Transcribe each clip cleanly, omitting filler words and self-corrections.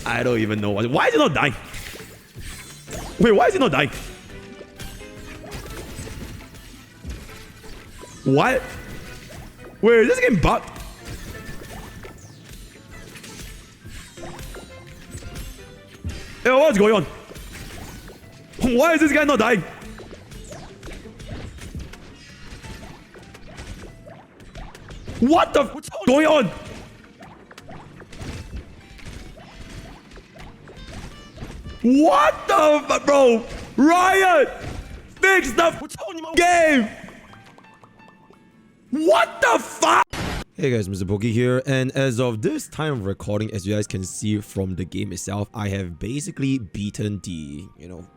I don't even know why is it not dying? Wait, why is it not dying? What? Wait, is this game bugged? Yo, what's going on? Why is this guy not dying? What the what's going on? What the bro? Riot! Fix the game! What the fuck? Hey guys, MrPokke here, and as of this time of recording, as you guys can see from the game itself, I have basically beaten the,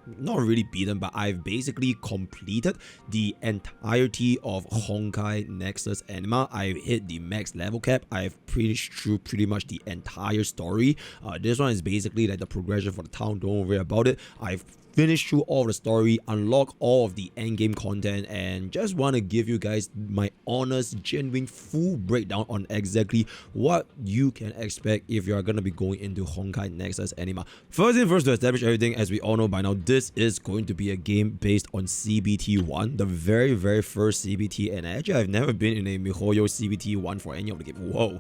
not really beaten, but I've basically completed the entirety of Honkai Nexus Anima. I've hit the max level cap. I've finished through pretty much the entire story. This one is basically like the progression for the town, don't worry about it. I've finish through all the story, unlock all of the endgame content, and just want to give you guys my honest, genuine, full breakdown on exactly what you can expect if you are going to be going into Honkai Nexus Anima. First thing first, to establish everything, as we all know by now, this is going to be a game based on CBT 1, the very first CBT, and actually I've never been in a MiHoYo CBT 1 for any of the game. Whoa.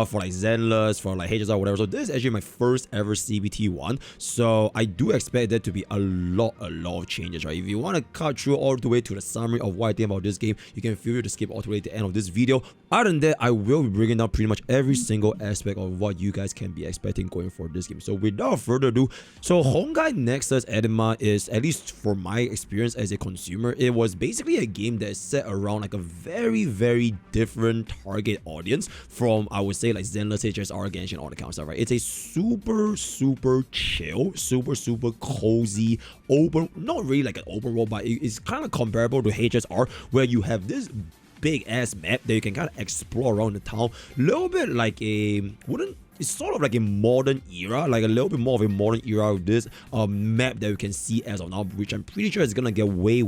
For like Zenless, for like HSR, whatever. So this is actually my first ever CBT 1, so I do expect there to be a lot of changes, right? If you want to cut through all the way to the summary of what I think about this game, you can feel free to skip all the way to the end of this video. Other than that, I will be bringing down pretty much every single aspect of what you guys can be expecting going for this game. So without further ado, so Honkai Nexus Anima is, at least for my experience as a consumer, it was basically a game that is set around like a very different target audience from, I would say, like Zenless, HSR, Genshin, all the kind of stuff, right? It's a super chill, super cozy, open, not really like an open world, but it's kind of comparable to HSR, where you have this big ass map that you can kind of explore around the town, a little bit like a it's sort of like a modern era, like a little bit more of a modern era of this map that you can see as of now, which I'm pretty sure is gonna get way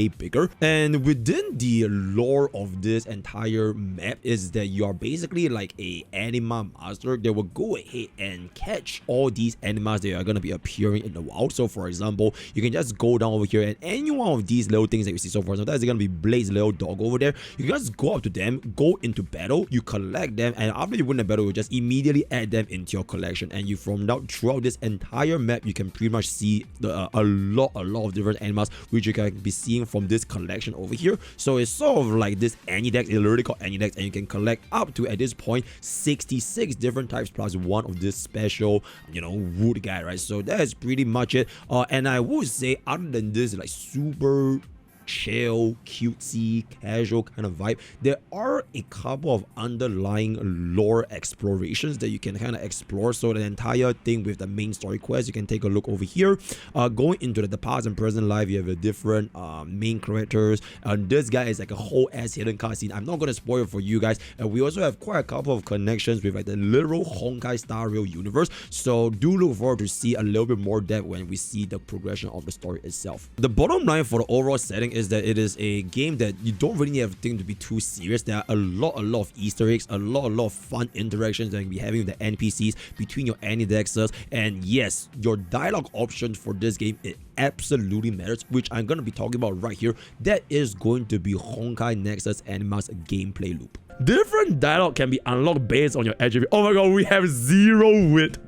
bigger. And within the lore of this entire map is that you are basically like a anima master that will go ahead and catch all these animas that are gonna be appearing in the wild. So for example, you can just go down over here and any one of these little things that you see. So for example, that's gonna be Blade's little dog over there. You can just go up to them, go into battle, you collect them, and after you win the battle, you just immediately add them into your collection. And you from now throughout this entire map, you can pretty much see a lot of different animals which you can be seeing from this collection over here. So it's sort of like this Anidex, it's literally called Anidex, and you can collect up to, at this point, 66 different types plus one of this special, wood guy, right? So that is pretty much it. And I would say, other than this like super chill, cutesy, casual kind of vibe, there are a couple of underlying lore explorations that you can kind of explore. So the entire thing with the main story quest, you can take a look over here. Going into the past and present life, you have a different main characters, and this guy is like a whole ass hidden cutscene. I'm not going to spoil it for you guys. And we also have quite a couple of connections with like the literal Honkai Star Rail universe, so do look forward to see a little bit more depth when we see the progression of the story itself. The bottom line for the overall setting is that it is a game that you don't really have to be too serious. There are a lot of Easter eggs, a lot of fun interactions that you can be having with the NPCs between your Anidexes, and yes, your dialogue options for this game, it absolutely matters, which I'm going to be talking about right here. That is going to be Honkai Nexus Anima's gameplay loop. Different dialogue can be unlocked based on your attribute. Oh my god, we have 0 wit.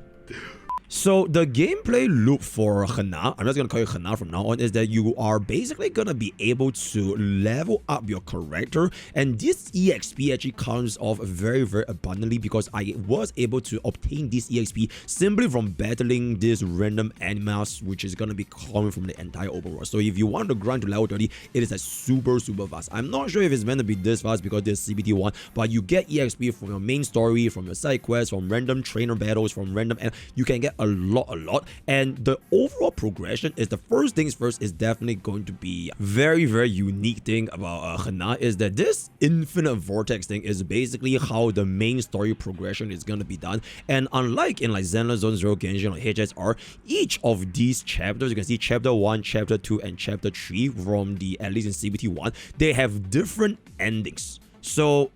So the gameplay loop for Hana, I'm just going to call you Hana from now on, is that you are basically going to be able to level up your character, and this EXP actually comes off very abundantly because I was able to obtain this EXP simply from battling this random animals, which is going to be coming from the entire open world. So if you want to grind to level 30, it is a super fast. I'm not sure if it's meant to be this fast because there's CBT 1, but you get EXP from your main story, from your side quests, from random trainer battles, from random, and you can get a lot. And the overall progression is, the first things first, is definitely going to be very unique thing about Hana, is that this infinite vortex thing is basically how the main story progression is going to be done. And unlike in like Zenless, Zone Zero, Genshin, or HSR, each of these chapters, you can see chapter 1, chapter 2, and chapter 3 from the, at least in CBT 1, they have different endings. So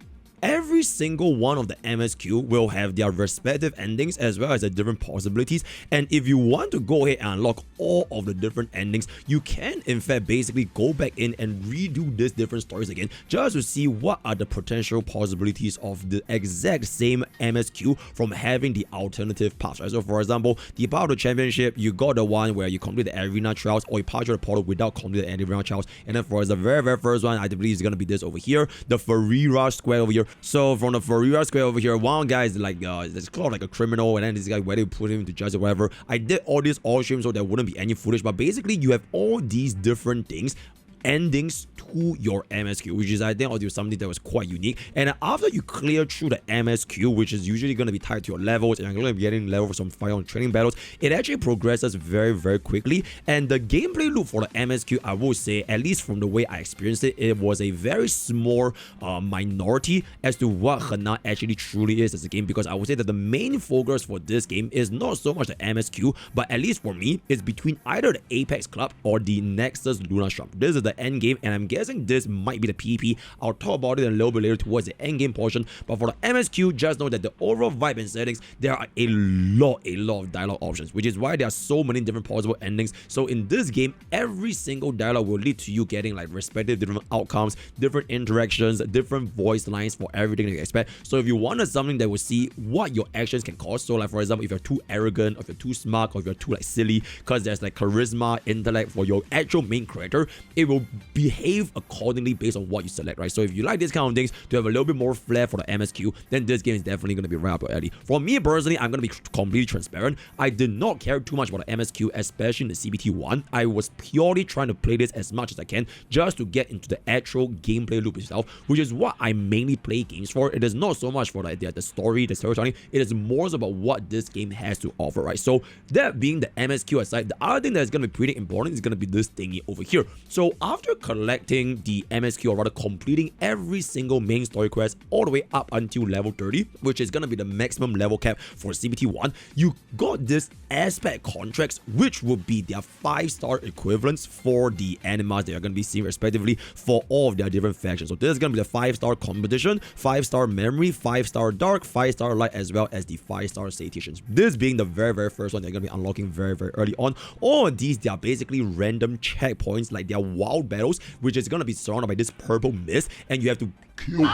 every single one of the MSQ will have their respective endings as well as the different possibilities. And if you want to go ahead and unlock all of the different endings, you can in fact basically go back in and redo these different stories again just to see what are the potential possibilities of the exact same MSQ from having the alternative paths, right? So for example, the Power to Championship, you got the one where you complete the arena trials or you pass through the portal without completing the arena trials. And then for the very first one, I believe is going to be this over here, the Ferreira Square over here. So from the Ferreira Square over here, one guy is like it's called like a criminal, and then this guy, whether you put him to judge or whatever. I did all this all stream so there wouldn't be any footage, but basically you have all these different things, endings to your MSQ, which is I think audio something that was quite unique. And after you clear through the MSQ, which is usually going to be tied to your levels, and you're going to be getting level for some fire on training battles, it actually progresses very quickly. And the gameplay loop for the MSQ, I will say, at least from the way I experienced it, it was a very small minority as to what Hana actually truly is as a game, because I would say that the main focus for this game is not so much the MSQ, but at least for me, it's between either the Apex Club or the Nexus Luna Shop. This is the end game, and I'm guessing this might be the PvP. I'll talk about it a little bit later towards the end game portion. But for the MSQ, just know that the overall vibe and settings, there are a lot of dialogue options, which is why there are so many different possible endings. So in this game, every single dialogue will lead to you getting like respective different outcomes, different interactions, different voice lines for everything that you expect. So if you wanted something that will see what your actions can cause, so like for example, if you're too arrogant, or if you're too smart, or if you're too like silly, because there's like charisma, intellect for your actual main character, it will behave accordingly based on what you select, right? So if you like these kind of things to have a little bit more flair for the MSQ, then this game is definitely going to be right up your alley. For me personally, I'm going to be completely transparent. I did not care too much about the MSQ, especially in the CBT1. I was purely trying to play this as much as I can just to get into the actual gameplay loop itself, which is what I mainly play games for. It is not so much for like the story, the storytelling. It is more about what this game has to offer, right? So that being the MSQ aside, the other thing that is going to be pretty important is going to be this thingy over here. So after collecting the MSQ, or rather completing every single main story quest all the way up until level 30, which is going to be the maximum level cap for CBT1, you got this aspect contracts, which will be their 5-star equivalents for the animas they are going to be seeing respectively for all of their different factions. So this is going to be the 5-star competition, 5-star memory, 5-star dark, 5-star light, as well as the 5-star citations. This being the very first one they're going to be unlocking very early on. All of these, they are basically random checkpoints, like they are wild battles, which is going to be surrounded by this purple mist, and you have to kill,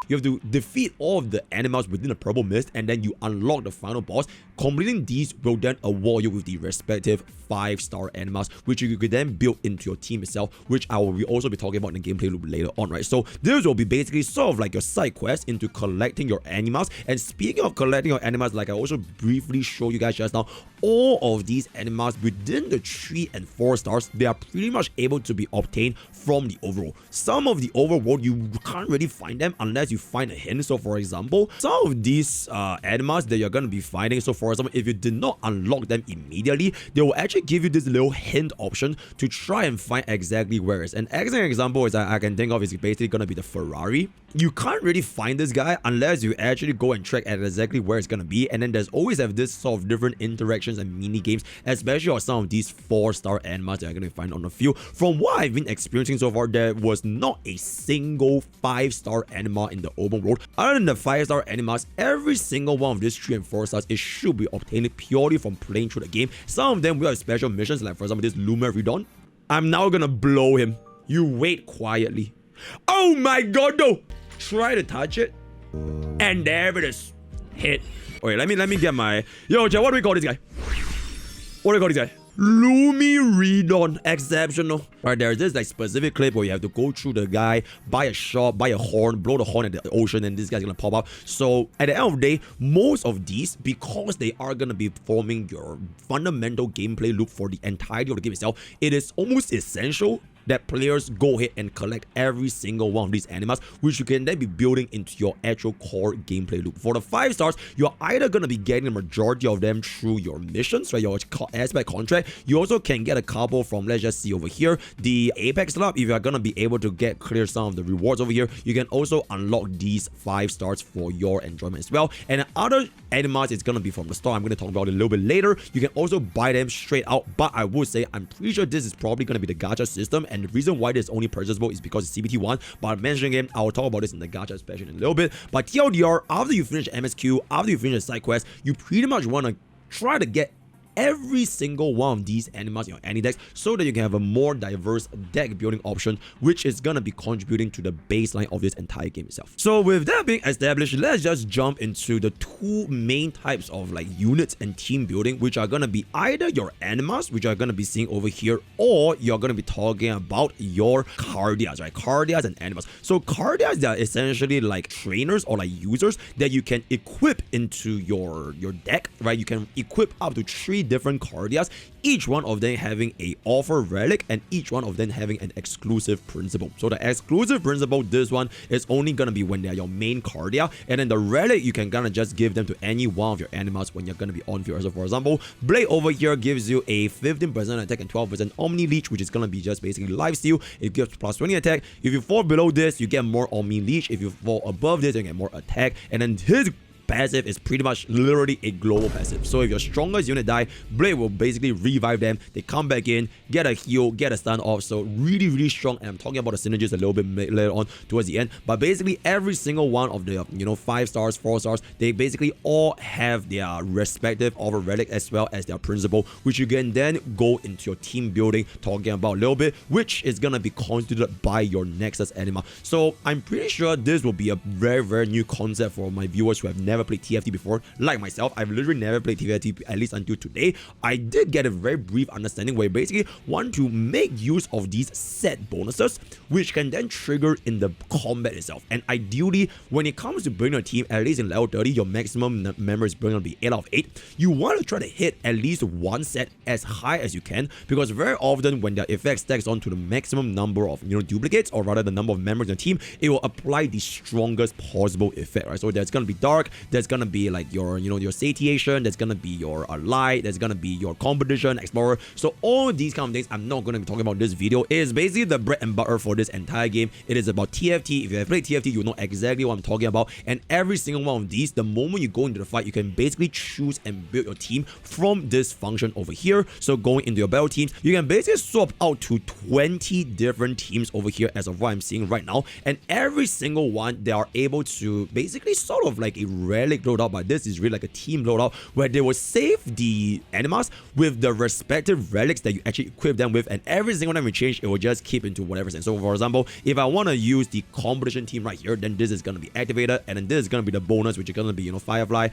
you have to defeat all of the animals within the purple mist, and then you unlock the final boss. Completing these will then award you with the respective 5-star animals, which you could then build into your team itself, which I will also be talking about in the gameplay loop later on, right? So this will be basically sort of like your side quest into collecting your animals. And speaking of collecting your animals, like I also briefly showed you guys just now, all of these animals within the 3 and 4 stars, they are pretty much able to be obtained from the overworld. Some of the overworld, you can't really find them unless you find a hint. So for example, some of these animals that you're going to be finding, so for example, if you did not unlock them immediately, they will actually give you this little hint option to try and find exactly where it is. An excellent example is I can think of is basically going to be the Ferrari. You can't really find this guy unless you actually go and track at exactly where it's going to be. And then there's always have this sort of different interactions and mini games, especially on some of these 4-star animals that you're going to find on the field. From what I've been experiencing so far, there was not a single 5-star anima in the open world. Other than the 5-star animals, every single one of these 3 and 4 stars, it should be obtained purely from playing through the game. Some of them will have special missions, like for example this Lumeridon. I'm now gonna blow him. You wait quietly. Oh my god, no! Try to touch it, and there it is. Hit. Okay, let me get my... Yo, Joe, what do we call this guy? What do we call this guy? Lumeridon. Exceptional. Right, there's this like specific clip where you have to go through the guy, buy a shop, buy a horn, blow the horn at the ocean, and this guy's gonna pop up. So at the end of the day, most of these, because they are gonna be forming your fundamental gameplay loop for the entirety of the game itself, it is almost essential that players go ahead and collect every single one of these animals, which you can then be building into your actual core gameplay loop. For the 5 stars, you're either going to be getting the majority of them through your missions, right, your aspect contract. You also can get a couple from, let's just see over here, the Apex Club. If you're going to be able to clear some of the rewards over here, you can also unlock these 5 stars for your enjoyment as well. And other animas is gonna be from the store. I'm gonna talk about it a little bit later. You can also buy them straight out, but I would say I'm pretty sure this is probably gonna be the gacha system, and the reason why this is only purchasable is because it's CBT 1. But I'm mentioning it, I'll talk about this in the gacha special in a little bit. But TLDR, after you finish MSQ, after you finish the side quest, you pretty much wanna try to get every single one of these animas in your any decks so that you can have a more diverse deck building option, which is gonna be contributing to the baseline of this entire game itself. So with that being established, let's just jump into the two main types of like units and team building, which are gonna be either your animas, which are gonna be seeing over here, or you're gonna be talking about your Kardias, right? Kardias and animas. So Kardias are essentially like trainers or like users that you can equip into your deck, right? You can equip up to 3 different Kardias, each one of them having a offer relic and each one of them having an exclusive principle. So the exclusive principle, this one is only gonna be when they're your main Kardia, and then the relic you can gonna just give them to any one of your animals when you're gonna be on field. So for example, Blade over here gives you a 15% attack and 12% Omni Leech, which is gonna be just basically lifesteal. It gives plus 20 attack. If you fall below this, you get more Omni Leech. If you fall above this, you get more attack. And then his passive is pretty much literally a global passive. So if your strongest unit die, Blade will basically revive them. They come back in, get a heal, get a stun off. So really strong. And I'm talking about the synergies a little bit later on towards the end. But basically every single one of the 5 stars, 4 stars, they basically all have their respective offer relic as well as their principle, which you can then go into your team building talking about a little bit, which is gonna be constituted by your Nexus Anima. So I'm pretty sure this will be a very new concept for my viewers who have never played TFT before. Like myself, I've literally never played TFT, at least until today. I did get a very brief understanding where you basically want to make use of these set bonuses, which can then trigger in the combat itself. And ideally, when it comes to building a team, at least in level 30, your maximum members is going to be 8 out of 8. You want to try to hit at least one set as high as you can, because very often when the effect stacks onto the maximum number of duplicates, or rather the number of members in the team, it will apply the strongest possible effect, right? So there's going to be dark, there's gonna be like your your satiation, there's gonna be your light, there's gonna be your competition, explorer. So all these kind of things I'm not gonna be talking about in this video. It is basically the bread and butter for this entire game. It is about TFT. If you have played TFT, you know exactly what I'm talking about. And every single one of these, the moment you go into the fight, you can basically choose and build your team from this function over here. So going into your battle teams, you can basically swap out to 20 different teams over here as of what I'm seeing right now. And every single one, they are able to basically sort of like a relic loadout, but this is really like a team loadout where they will save the animals with the respective relics that you actually equip them with, and every single time you change, it will just keep into whatever sense. So for example, if I want to use the competition team right here, then this is going to be activated, and then this is going to be the bonus, which is going to be Firefly,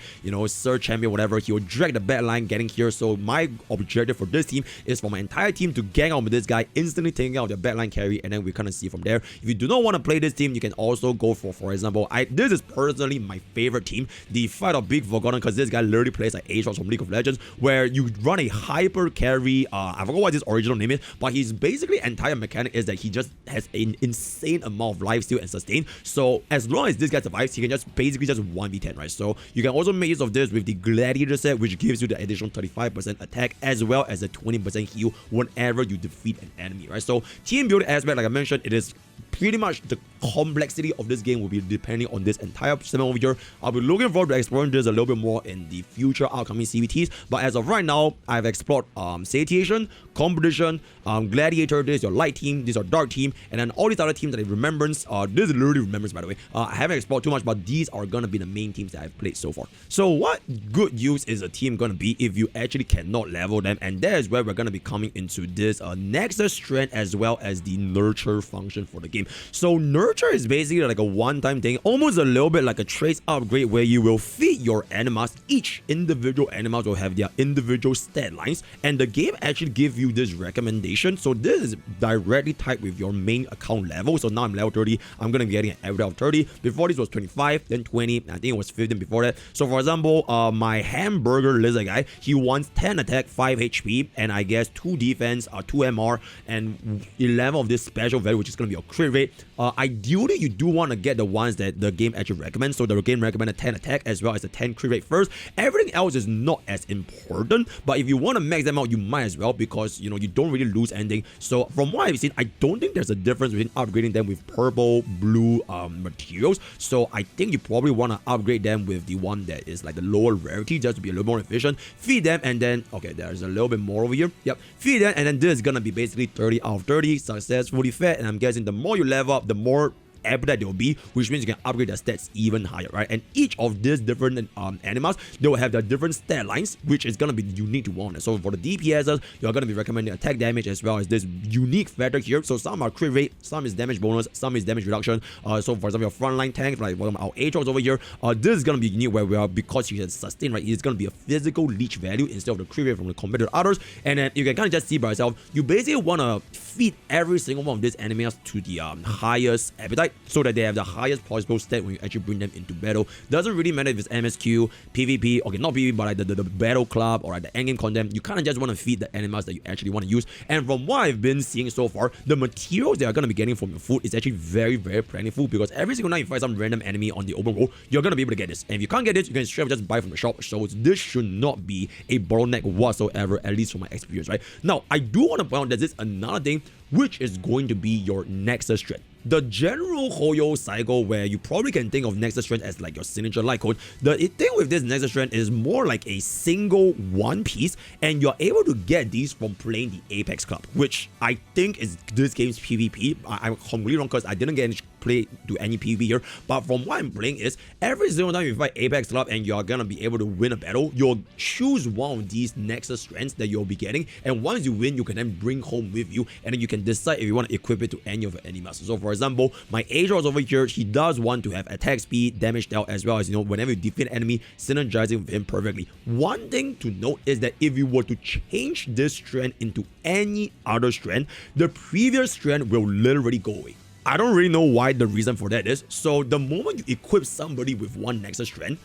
Search Champion, whatever. He will drag the backline getting here. So my objective for this team is for my entire team to gang out with this guy, instantly taking out the backline carry, and then we kind of see from there. If you do not want to play this team, you can also go for example, this is personally my favorite team, the Fight of Big Forgotten, because this guy literally plays like Aatrox from League of Legends, where you run a hyper carry. I forgot what his original name is, but his basically entire mechanic is that he just has an insane amount of lifesteal and sustain. So as long as this guy survives, he can just basically just 1v10, right? So you can also make use of this with the Gladiator set, which gives you the additional 35% attack as well as a 20% heal whenever you defeat an enemy, right? So team building aspect, like I mentioned, it is pretty much the complexity of this game will be depending on this entire segment over here. I'll be looking forward to exploring this a little bit more in the future upcoming CBTs, but as of right now, I've explored Satiation, Competition, Gladiator, this is your light team, this is your dark team, and then all these other teams that I remembrance, this is literally remembrance by the way. I haven't explored too much, but these are gonna be the main teams that I've played so far. So what good use is a team gonna be if you actually cannot level them? And that is where we're gonna be coming into this Nexus strength as well as the nurture function for the game. So nurture is basically like a one-time thing, almost a little bit like a trace upgrade, where you will feed your animals. Each individual animals will have their individual stat lines, and the game actually gives you this recommendation. So this is directly tied with your main account level. So now I'm level 30, I'm gonna be getting an average of 30. Before this was 25, then 20, I think it was 15 before that. So for example, my hamburger lizard guy, he wants 10 attack, 5 HP, and I guess 2 defense, 2 MR, and 11 of this special value, which is gonna be a crit crit rate, ideally you do want to get the ones that the game actually recommends. So the game recommends a 10 attack as well as a 10 crit rate first. Everything else is not as important, but if you want to max them out, you might as well, because you don't really lose anything. So from what I've seen, I don't think there's a difference between upgrading them with purple, blue materials. So I think you probably want to upgrade them with the one that is like the lower rarity, just to be a little more efficient. Feed them, and then okay, there's a little bit more over here. Yep, feed them, and then this is gonna be basically 30 out of 30 successfully fed. And I'm guessing the more you level up, the more appetite there will be, which means you can upgrade their stats even higher, right? And each of these different animals, they will have their different stat lines, which is gonna be unique to one. So for the DPSs, you're gonna be recommending attack damage as well as this unique factor here. So some are crit rate, some is damage bonus, some is damage reduction. So for example, your frontline tanks, like for example, our Aatrox over here, this is gonna be unique where we are, because he has sustained, right? It's gonna be a physical leech value instead of the crit rate from the compared to others. And then you can kind of just see by yourself, you basically wanna feed every single one of these enemies to the highest appetite, so that they have the highest possible stat when you actually bring them into battle. Doesn't really matter if it's MSQ, PvP, okay, not PvP, but like the battle club or like the endgame content. You kind of just want to feed the animals that you actually want to use. And from what I've been seeing so far, the materials that you're going to be getting from your food is actually very, very plentiful, because every single time you fight some random enemy on the open world, you're going to be able to get this. And if you can't get this, you can straight up just buy from the shop. So this should not be a bottleneck whatsoever, at least from my experience, right? Now, I do want to point out that there's another thing, which is going to be your Nexus strength. The general Hoyo cycle, where you probably can think of Nexus Strength as like your signature light code. The thing with this Nexus Strength is more like a single one piece, and you're able to get these from playing the Apex Club, which I think is this game's PvP. I'm completely wrong because I didn't get any play to any PvP here, but from what I'm playing is every single time you fight Apex Club and you're gonna be able to win a battle, you'll choose one of these Nexus Strengths that you'll be getting, and once you win, you can then bring home with you, and then you can decide if you want to equip it to any of your enemies. So for example, my Aatrox over here, he does want to have attack speed, damage dealt, as well as whenever you defeat an enemy, synergizing with him perfectly. One thing to note is that if you were to change this strength into any other strength, the previous strength will literally go away. I don't really know why the reason for that is. So the moment you equip somebody with one Nexus strength,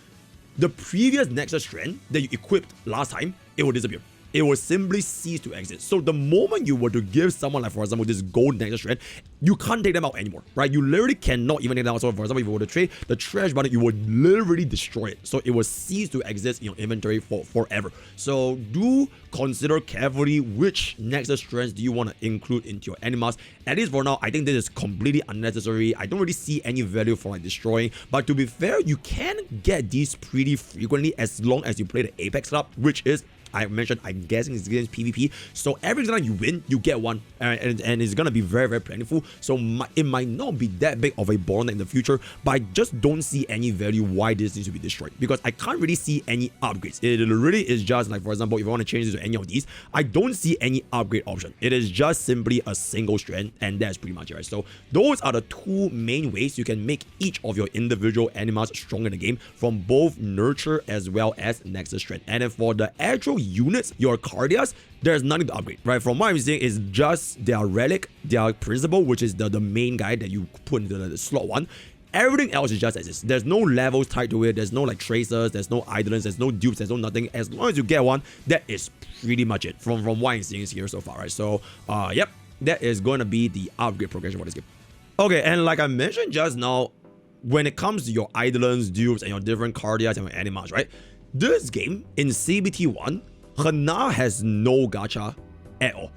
the previous Nexus strength that you equipped last time, it will disappear. It will simply cease to exist. So the moment you were to give someone, like for example, this gold Nexus strength, you can't take them out anymore, right? You literally cannot even take them out. So for example, if you were to trade the trash button, you would literally destroy it. So it will cease to exist in your inventory for forever. So do consider carefully which Nexus strengths do you want to include into your animals. At least for now, I think this is completely unnecessary. I don't really see any value for like destroying. But to be fair, you can get these pretty frequently as long as you play the Apex Club, which is, I mentioned, I'm guessing it's against PvP. So every time you win, you get one, and it's gonna be very, very plentiful. So it might not be that big of a bottleneck in the future, but I just don't see any value why this needs to be destroyed, because I can't really see any upgrades. It really is just like, for example, if I want to change this to any of these, I don't see any upgrade option. It is just simply a single strength, and that's pretty much it, right? So those are the two main ways you can make each of your individual animals strong in the game, from both nurture as well as Nexus strength. And then for the actual units, your Kardias, there's nothing to upgrade, right? From what I'm saying, is just their relic, their principal, which is the main guy that you put into the slot one. Everything else is just as is. There's no levels tied to it. There's no like tracers. There's no idlers. There's no dupes. There's no nothing. As long as you get one, that is pretty much it from what I'm seeing here so far, right? So, yep, that is going to be the upgrade progression for this game. Okay, and like I mentioned just now, when it comes to your idlers, dupes, and your different Kardias and your animals, right? This game in CBT 1, Hana has no gacha at all.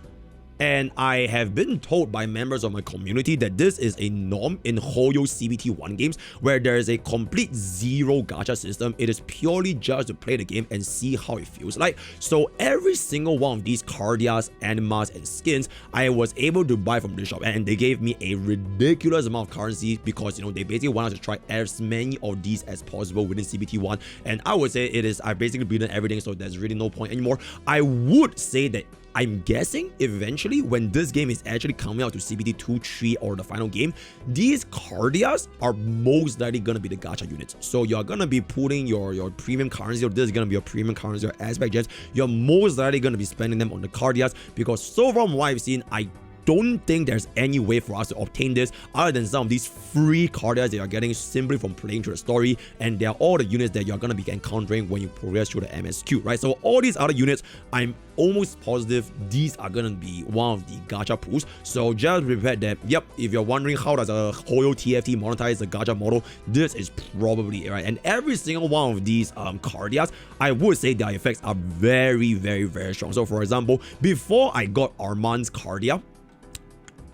And I have been told by members of my community that this is a norm in Hoyo CBT 1 games, where there is a complete zero gacha system. It is purely just to play the game and see how it feels like. So every single one of these Kardias, Animas, and skins, I was able to buy from this shop, and they gave me a ridiculous amount of currency because, they basically want us to try as many of these as possible within CBT 1. And I would say I've basically beaten everything, so there's really no point anymore. I would say that I'm guessing eventually when this game is actually coming out to CBT 2, 3, or the final game, these Kardias are most likely going to be the gacha units. So you're going to be putting your premium currency, or this is going to be your premium currency, or aspect gems. You're most likely going to be spending them on the Kardias, because so from what I've seen, I don't think there's any way for us to obtain this other than some of these free Kardias that you're getting simply from playing through the story, and they are all the units that you're going to be encountering when you progress through the MSQ, right? So all these other units, I'm almost positive these are going to be one of the gacha pools. So just prepare that, yep, if you're wondering how does a Hoyo TFT monetize the gacha model, this is probably it, right? And every single one of these Kardias, I would say their effects are very, very, very strong. So for example, before I got Armand's Kardia,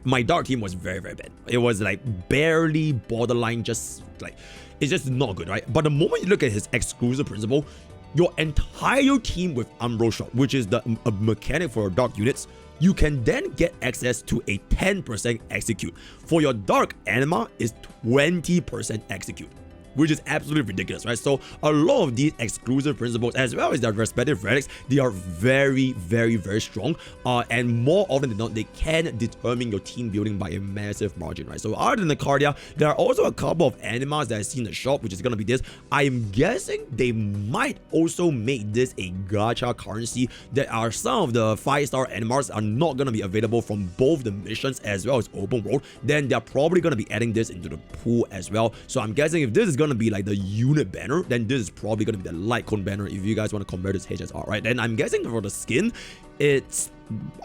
my dark team was very, very bad. It was like barely borderline, just like, it's just not good, right? But the moment you look at his exclusive principle, your entire team with Umbral Shot, which is the mechanic for your dark units, you can then get access to a 10% execute. For your dark anima is 20% execute, which is absolutely ridiculous, right? So a lot of these exclusive principles, as well as their respective relics, they are very, very, very strong. And more often than not, they can determine your team building by a massive margin, right? So other than the Kardia, there are also a couple of animas that I see in the shop, which is going to be this. I'm guessing they might also make this a gacha currency. That are some of the 5-star animals are not going to be available from both the missions as well as open world. Then they're probably going to be adding this into the pool as well. So I'm guessing if this is going to be like the unit banner, then this is probably going to be the light cone banner if you guys want to compare this HSR, right? Then I'm guessing for the skin,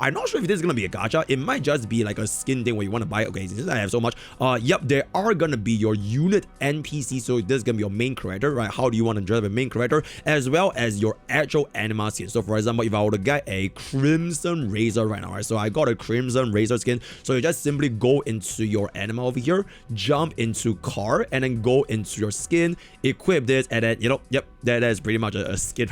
I'm not sure if this is gonna be a gacha. It might just be like a skin thing where you want to buy. Okay, since I have so much, yep, there are gonna be your unit NPC. So this is gonna be your main character, right? How do you want to dress a main character, as well as your actual anima skin. So for example, if I were to get a Crimson Razor right now, right? So I got a Crimson Razor skin. So you just simply go into your anima over here, jump into car, and then go into your skin, equip this, and then, you know, yep, that is pretty much a skin.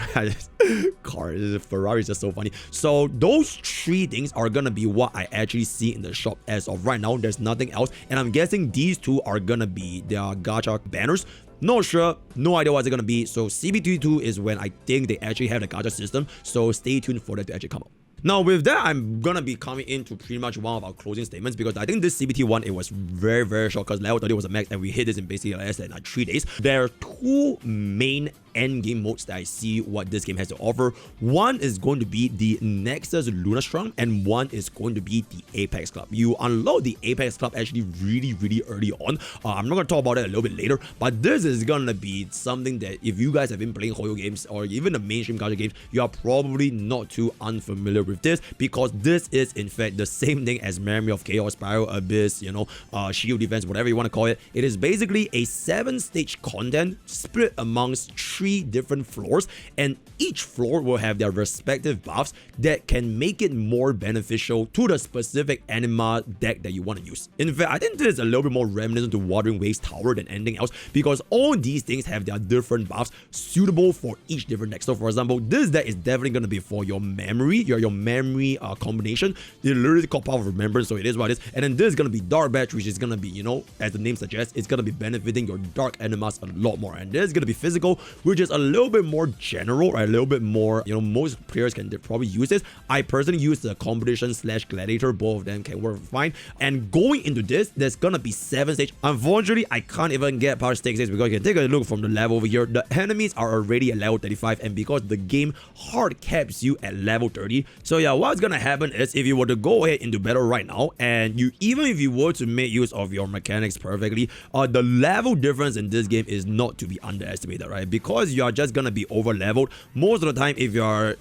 Car, Ferrari is just so funny. So those 3 things are gonna be what I actually see in the shop as of right now. There's nothing else, and I'm guessing these 2 are gonna be their gacha banners. Not sure, no idea what it's gonna be. So CBT2 is when I think they actually have the gacha system, so stay tuned for that to actually come up. Now with that, I'm gonna be coming into pretty much one of our closing statements, because I think this CBT one, it was very, very short, because level 30 was a max and we hit this in basically less than 3 days. There are 2 main endgame modes that I see what this game has to offer. One is going to be the Nexus Lunastrum, and one is going to be the Apex Club. You unlock the Apex Club actually really, really early on. I'm not gonna talk about it a little bit later, but this is gonna be something that if you guys have been playing Hoyo games or even the mainstream gacha games, you are probably not too unfamiliar with this, because this is in fact the same thing as Memory of Chaos, Spiral Abyss, you know, Shield Defense, whatever you want to call it. It is basically a 7-stage content split amongst 3 different floors, and each floor will have their respective buffs that can make it more beneficial to the specific anima deck that you want to use. In fact, I think this is a little bit more reminiscent to Wuthering Waves Tower than anything else, because all these things have their different buffs suitable for each different deck. So for example, this deck is definitely going to be for your memory, your memory combination. They literally called Power of Remembrance, so it is what it is. And then this is going to be Dark Batch, which is going to be, you know, as the name suggests, it's going to be benefiting your dark animas a lot more. And this is going to be physical, which is a little bit more general, right? A little bit more, you know, most players can probably use this. I personally use the competition / gladiator. Both of them can work fine. And going into this, there's going to be 7 stages. Unfortunately, I can't even get past stage 6, because you can take a look from the level over here. The enemies are already at level 35, and because the game hard caps you at level 30. So yeah, what's gonna happen is if you were to go ahead into battle right now, and even if you were to make use of your mechanics perfectly, the level difference in this game is not to be underestimated, right? Because you are just gonna be over leveled most of the time. If you're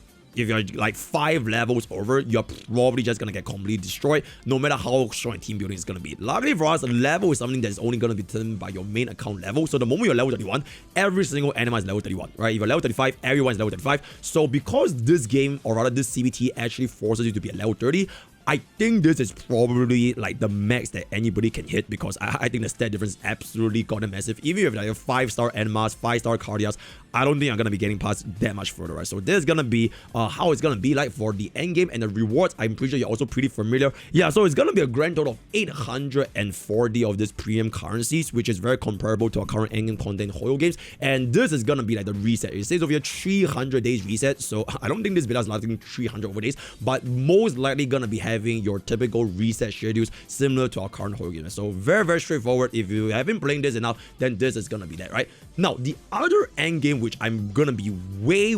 like 5 levels over, you're probably just gonna get completely destroyed, no matter how strong team building is gonna be. Luckily for us, level is something that's only gonna be determined by your main account level. So the moment you're level 31, every single anima is level 31, right? If you're level 35, everyone is level 35. So because this game, or rather this CBT, actually forces you to be at level 30, I think this is probably like the max that anybody can hit, because I think the stat difference is absolutely goddamn massive. Even if you have like a 5-star animas, 5-star Kardias, I don't think I'm gonna be getting past that much further, right? So this is gonna be how it's gonna be like for the end game, and the rewards, I'm pretty sure you're also pretty familiar. Yeah, so it's gonna be a grand total of 840 of these premium currencies, which is very comparable to our current end game content Hoyo games. And this is gonna be like the reset. It says over here 300 days reset. So I don't think this video is lasting 300 over days, but most likely gonna be having your typical reset schedules similar to our current Hoyo games. So very, very straightforward. If you have been playing this enough, then this is gonna be that, right? Now, the other end game which I'm gonna be way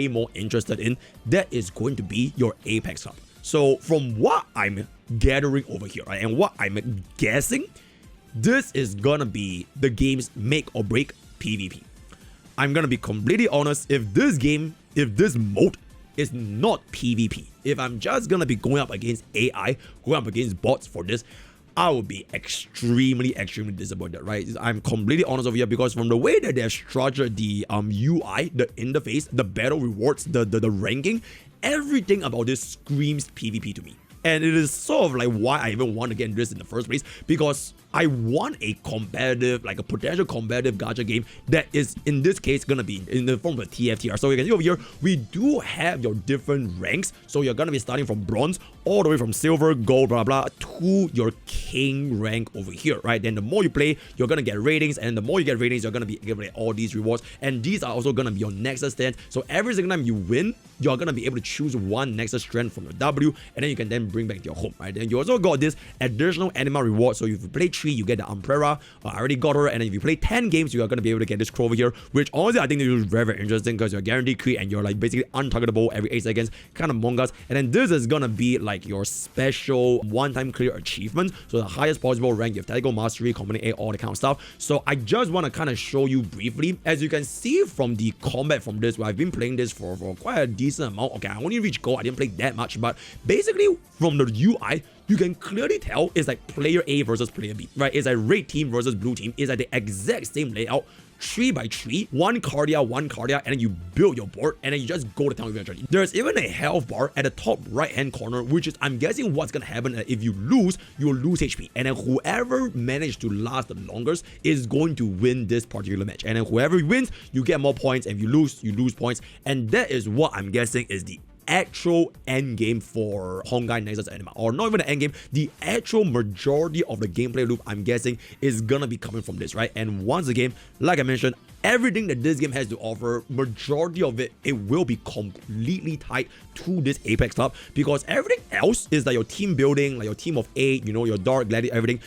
more interested in, that is going to be your Apex Club. So from what I'm gathering over here, right, and what I'm guessing, this is gonna be the game's make or break PvP. I'm gonna be completely honest, if this mode is not PvP, if I'm just gonna be going up against AI, going up against bots for this, I would be extremely disappointed, right? I'm completely honest over here because from the way that they've structured the UI, the interface, the battle rewards, the ranking, everything about this screams PvP to me. And it is sort of like why I even want to get into this in the first place, because I want a competitive, like a potential competitive gacha game that is in this case gonna be in the form of a TFTR. So you can see over here, we do have your different ranks. So you're gonna be starting from bronze all the way from silver, gold, blah blah, to your king rank over here, right? Then the more you play, you're gonna get ratings, and the more you get ratings, you're gonna be able to get all these rewards. And these are also gonna be your Nexus stands. So every single time you win, you're gonna be able to choose one Nexus strength from your W, and then you can then bring back to your home, right? Then you also got this additional anima reward. So if you play 3, you get the Umbrella. I already got her, and then if you play 10 games, you are gonna be able to get this crow over here, which honestly I think is very, very interesting because you're guaranteed crit and you're like basically untargetable every 8 seconds, kind of mongas. And then this is gonna be like your special one-time clear achievement. So the highest possible rank, you have tactical mastery, commanding A, all the kind of stuff. So I just want to kind of show you briefly, as you can see from the combat from this, where I've been playing this for quite a decent amount. Okay, I only reached gold, I didn't play that much, but basically from the UI, you can clearly tell it's like player A versus player B, right? It's like red team versus blue team. It's like the exact same layout, 3 by 3, one Kardia, and then you build your board, and then you just go to town eventually. There's even a health bar at the top right hand corner, which is, I'm guessing what's gonna happen if you lose, you'll lose HP, and then whoever managed to last the longest is going to win this particular match. And then whoever wins, you get more points, and if you lose points. And that is what I'm guessing is the actual end game for Honkai Nexus Anima, or not even the end game, the actual majority of the gameplay loop, I'm guessing, is gonna be coming from this, right? And once again, like I mentioned, everything that this game has to offer, majority of it will be completely tied to this Apex Club, because everything else is like your team building, like your team of 8, you know, your dark gladiator, everything.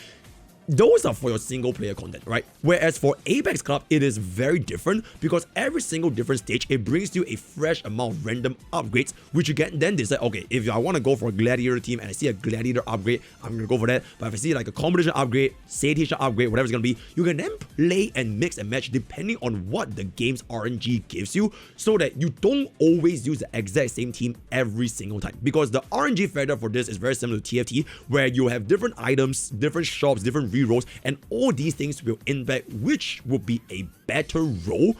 Those are for your single player content, right? Whereas for Apex Club, it is very different, because every single different stage, it brings you a fresh amount of random upgrades, which you can then decide, okay, if I want to go for a gladiator team and I see a gladiator upgrade, I'm going to go for that. But if I see like a competition upgrade, citation upgrade, whatever it's going to be, you can then play and mix and match depending on what the game's RNG gives you, so that you don't always use the exact same team every single time. Because the RNG factor for this is very similar to TFT, where you have different items, different shops, different rerolls, and all these things will impact which will be a better role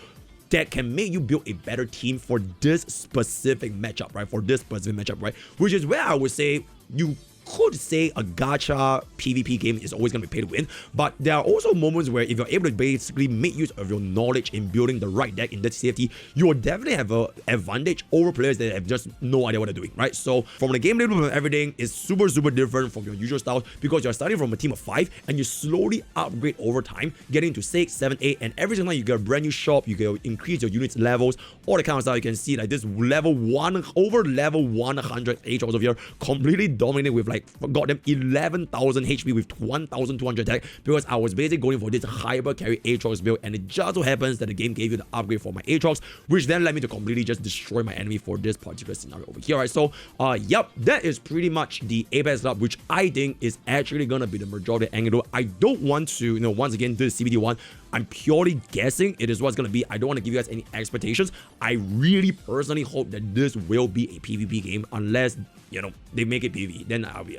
that can make you build a better team for this specific matchup, right? Which is where I would say you could say a gacha PvP game is always going to be pay to win, but there are also moments where if you're able to basically make use of your knowledge in building the right deck in that CFT, you will definitely have an advantage over players that have just no idea what they're doing, right? So from the gameplay loop and everything is super different from your usual styles, because you're starting from a team of 5 and you slowly upgrade over time, getting to 6, 7, 8, and every single time you get a brand new shop, you can increase your units levels, all the kind of stuff. You can see like this level 1 over level 100 Aatrox over here, completely dominated with like got them 11,000 HP with 1,200 attack, because I was basically going for this hyper carry Aatrox build, and it just so happens that the game gave you the upgrade for my Aatrox, which then led me to completely just destroy my enemy for this particular scenario over here, right? So yep, that is pretty much the Apex Club, which I think is actually gonna be the majority of angle. I don't want to, you know, once again, this CBT one, I'm purely guessing it is what's gonna be. I don't want to give you guys any expectations. I really personally hope that this will be a PvP game, unless, you know, they make it PvE, then I'll be,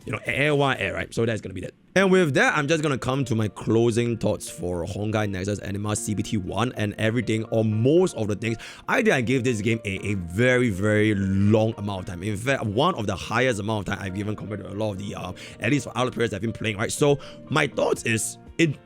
you know, air, right? So that's gonna be that. And with that, I'm just gonna come to my closing thoughts for Honkai Nexus Anima CBT 1 and everything, or most of the things. I think I gave this game a very long amount of time. In fact, one of the highest amount of time I've given compared to a lot of the, at least for other players that have been playing, right? So my thoughts is,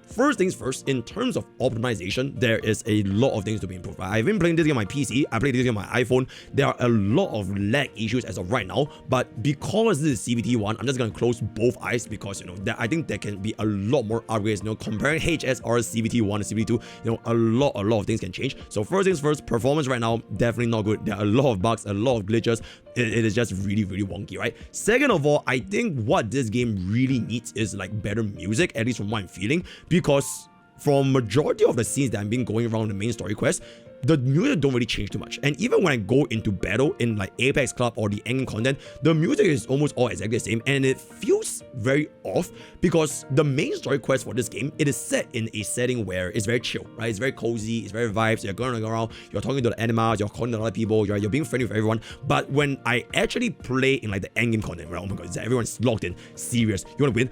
first things first, in terms of optimization, there is a lot of things to be improved. I've been playing this game on my PC, I played this game on my iPhone. There are a lot of lag issues as of right now, but because this is CBT 1, I'm just gonna close both eyes, because, you know, that I think there can be a lot more upgrades. You know, comparing HSR CBT 1 and CBT 2, you know, a lot of things can change. So first things first, performance right now definitely not good. There are a lot of bugs, a lot of glitches. It is just really wonky, right? Second of all, I think what this game really needs is like better music, at least from what I'm feeling, because from majority of the scenes that I've been going around the main story quest, the music don't really change too much. And even when I go into battle in like Apex Club or the Endgame content, the music is almost all exactly the same, and it feels very off because the main story quest for this game, it is set in a setting where it's very chill, right? It's very cozy, it's very vibes. You're going around, you're talking to the animals, you're calling to other people, you're being friendly with everyone. But when I actually play in like the Endgame content, right? Oh my god, everyone's locked in, serious. You wanna win?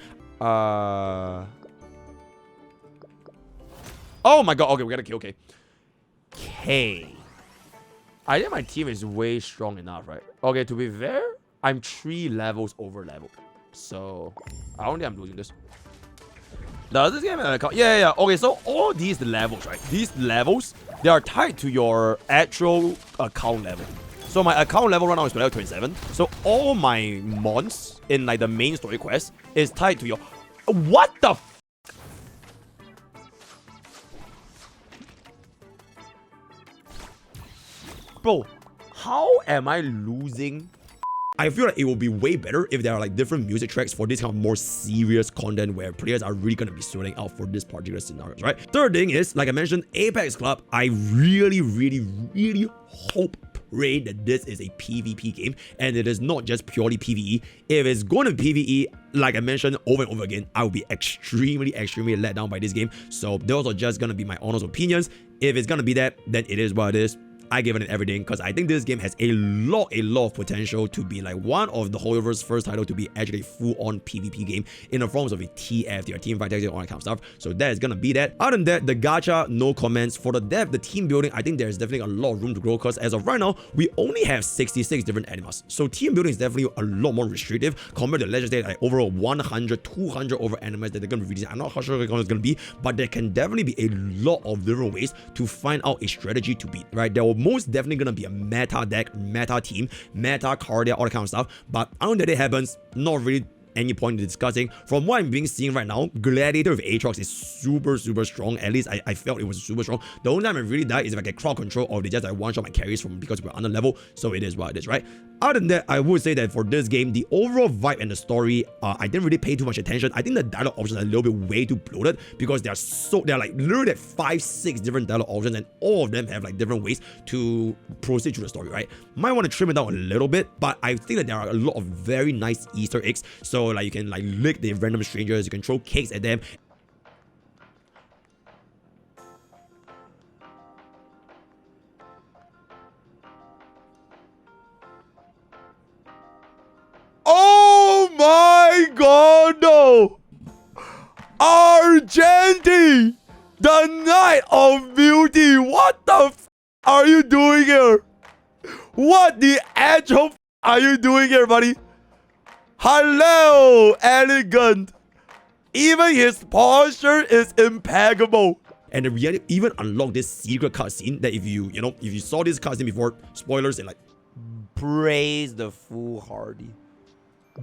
Oh my god, okay, we got a kill, okay. Okay. I think my team is way strong enough, right? Okay, to be fair, I'm 3 levels over level. So, I don't think I'm losing this. Does this game have an account? Yeah. Okay, so all these levels, right? These levels, they are tied to your actual account level. So my account level right now is level 27. So all my mons in like the main story quest is tied to your... What the f... Bro, how am I losing? I feel like it will be way better if there are like different music tracks for this kind of more serious content where players are really going to be sorting out for this particular scenarios, right? Third thing is, like I mentioned, Apex Club, I really hope, pray that this is a PvP game and it is not just purely PvE. If it's going to be PvE, like I mentioned over and over again, I will be extremely let down by this game. So those are just going to be my honest opinions. If it's going to be that, then it is what it is. I give it an everything because I think this game has a lot of potential to be like one of the Hoyover's first title to be actually a full-on PvP game in the forms of a TF, your team fight tactics, all that kind of stuff. So that is gonna be that. Other than that, the gacha, no comments. For the depth, the team building, I think there's definitely a lot of room to grow because as of right now, we only have 66 different animas. So team building is definitely a lot more restrictive compared to Legend State, like overall 100, 200 over animas that they're gonna release. I'm not how sure it's gonna be, but there can definitely be a lot of different ways to find out a strategy to beat, right? There will most definitely gonna be a meta deck, meta team, meta Kardia, all that kind of stuff. But until that happens, not really any point in discussing. From what I'm being seeing right now, Gladiator with Aatrox is super strong. At least I felt it was super strong. The only time I really die is if I get crowd control or they just like one shot my carries from because we're under level. So it is what it is, right? Other than that, I would say that for this game, the overall vibe and the story, I didn't really pay too much attention. I think the dialogue options are a little bit way too bloated because they're like literally like 5-6 different dialogue options and all of them have like different ways to proceed through the story, right? Might want to trim it down a little bit, but I think that there are a lot of very nice Easter eggs. So like you can like lick the random strangers, you can throw cakes at them. Oh my god, no! Argenti! The Night of Beauty! What the f are you doing here? What the actual f are you doing here, buddy? Hello, elegant! Even his posture is impeccable. And we even unlocked this secret cutscene that if you saw this cutscene before, spoilers, and like, praise the foolhardy.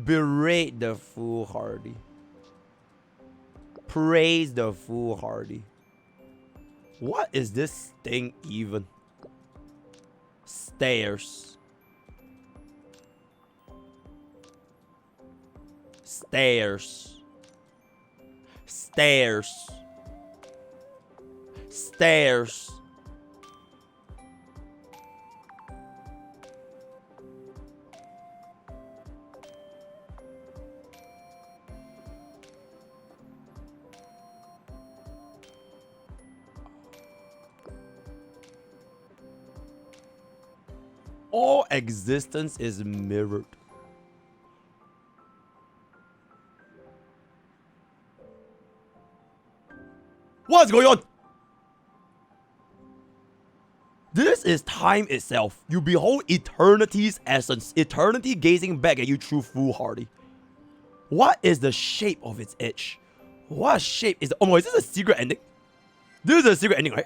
Berate the foolhardy. Praise the foolhardy. What is this thing even? Stairs. Stairs. Stairs. Stairs. All existence is mirrored. What's going on? This is time itself. You behold eternity's essence. Eternity gazing back at you through foolhardy. What is the shape of its edge? What shape is the... Oh my, is this a secret ending? This is a secret ending, right?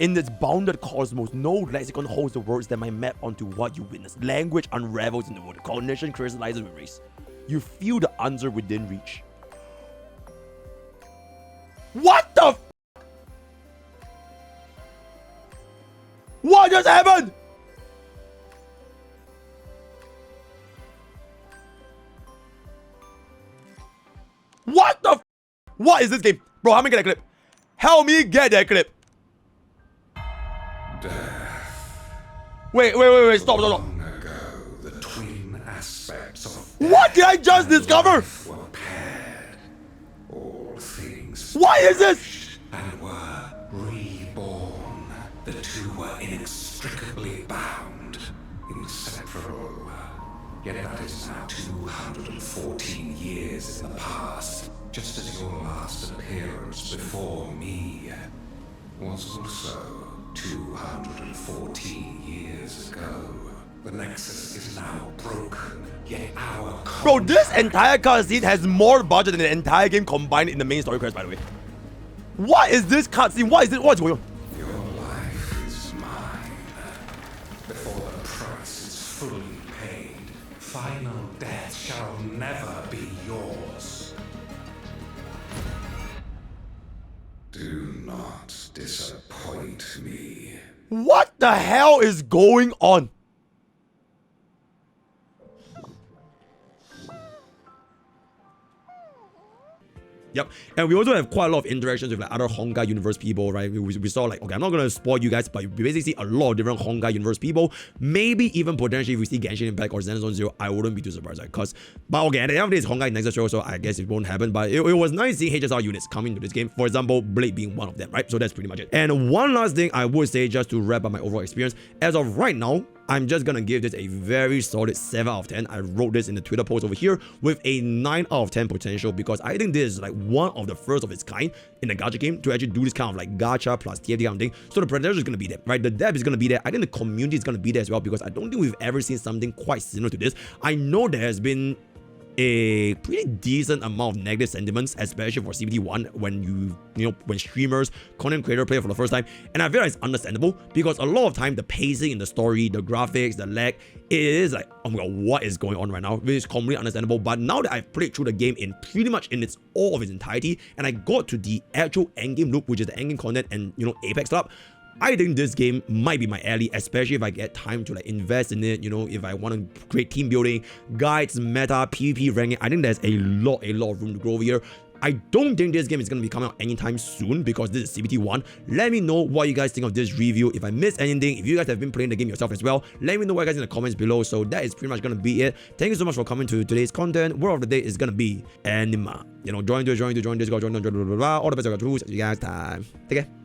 In this bounded cosmos, no lexicon holds the words that might map onto what you witness. Language unravels in the world. Cognition crystallizes with race. You feel the answer within reach. What the f? What just happened? What the f? What is this game? Bro, how am I gonna clip? Help me get that clip. Wait, stop. Long ago, the twin aspects of What did I just discover? were paired. All things What is this? and were reborn. The two were inextricably bound, inseparable. Yet that is now 214 years in the past, just as your last appearance before me was also 214 years ago. The Nexus is now broken, yet our Bro, this entire cutscene has more budget than the entire game combined in the main story quest, by the way. What is this cutscene? What is it? What's going on? Your life is mine. Before the price is fully paid, final death shall never be yours. Do not disappoint me. What the hell is going on? Yep, and we also have quite a lot of interactions with like other Honkai universe people, right? We saw like, okay, I'm not gonna spoil you guys, but we basically see a lot of different Honkai universe people. Maybe even potentially if we see Genshin Impact or Zenless Zone Zero, I wouldn't be too surprised, right? But okay, at the end of the day, it's Honkai Nexus show, so I guess it won't happen. But it was nice seeing HSR units coming to this game. For example, Blade being one of them, right? So that's pretty much it. And one last thing I would say, just to wrap up my overall experience, as of right now, I'm just gonna give this a very solid 7 out of 10. I wrote this in the Twitter post over here with a 9 out of 10 potential because I think this is like one of the first of its kind in the Gacha game to actually do this kind of like Gacha plus TFT kind of thing. So the potential is gonna be there, right? The depth is gonna be there. I think the community is gonna be there as well because I don't think we've ever seen something quite similar to this. I know there has been a pretty decent amount of negative sentiments, especially for CBT1 when when streamers, content creator play for the first time, and I feel like it's understandable because a lot of time the pacing in the story, the graphics, the lag, it is like, oh my god, what is going on right now? Which is completely understandable. But now that I've played through the game in pretty much in all of its entirety, and I got to the actual endgame loop, which is the endgame content and Apex Club, I think this game might be my alley, especially if I get time to like invest in it, if I want to create team building, guides, meta, PvP ranking. I think there's a lot of room to grow over here. I don't think this game is going to be coming out anytime soon because this is CBT1. Let me know what you guys think of this review. If I missed anything, if you guys have been playing the game yourself as well, let me know what you guys in the comments below. So that is pretty much going to be it. Thank you so much for coming to today's content. Word of the day is going to be Anima. Join Discord, join Discord, blah, blah, blah, blah. All the best, I got tools. See you guys time. Take care.